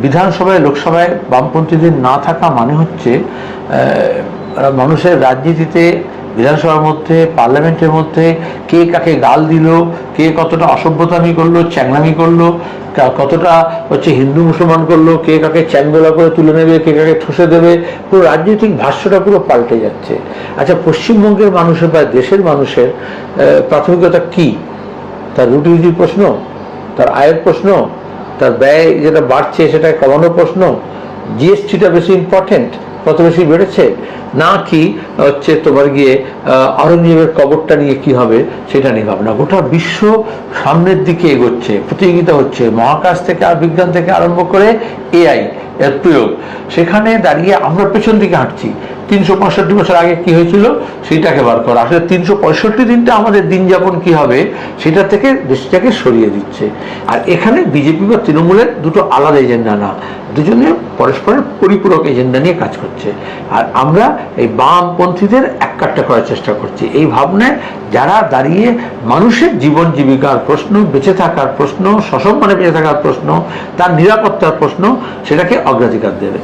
বিধানসভায় লোকসভায় বামপন্থীদের না থাকা মানে হচ্ছে মানুষের রাজনীতিতে, বিধানসভার মধ্যে, পার্লামেন্টের মধ্যে কে কাকে গাল দিল, কে কতটা অসভ্যতামি করলো, চ্যাংলামি করলো, কতটা হচ্ছে হিন্দু মুসলমান করলো, কে কাকে চ্যাংদোলা করে তুলে নেবে, কে কাকে ঠুসে দেবে, পুরো রাজনৈতিক ভাষ্যটা পুরো পাল্টে যাচ্ছে। আচ্ছা, পশ্চিমবঙ্গের মানুষের বা দেশের মানুষের প্রাথমিকতা কি? তার রুটি রুজির প্রশ্ন, তার আয়ের প্রশ্ন, তার ব্যয় যেটা বাড়ছে সেটা কমানোর প্রশ্ন, জিএসটিটা বেশি ইম্পর্টেন্ট, কত বেশি বেড়েছে, না কি হচ্ছে তোমার গিয়ে আওরঙ্গজেবের কবরটা নিয়ে কি হবে সেটা নিয়ে ভাবনা। গোটা বিশ্ব সামনের দিকে এগোচ্ছে, প্রতিযোগিতা হচ্ছে, মহাকাশ থেকে আর বিজ্ঞান থেকে আরম্ভ করে এআই এর প্রয়োগ। সেখানে দাঁড়িয়ে আমরা পেছন দিকে হাঁটছি। 365 বছর আগে কি হয়েছিল সেইটাকে বার করা, আসলে 365 দিনটা আমাদের দিন যাপন কি হবে সেটা থেকে দেশটাকে সরিয়ে দিচ্ছে। আর এখানে বিজেপি বা তৃণমূলের দুটো আলাদা এজেন্ডা না, দুজনে পরস্পরের পরিপূরক এজেন্ডা নিয়ে কাজ করছে। আর আমরা এই বামপন্থীদের এককাট্টা করার চেষ্টা করছি এই ভাবনায়, যারা দাঁড়িয়ে মানুষের জীবন জীবিকার প্রশ্ন, বেঁচে থাকার প্রশ্ন, সসম্মানে বেঁচে থাকার প্রশ্ন, তার নিরাপত্তার প্রশ্ন, সেটাকে অগ্রাধিকার দেবে।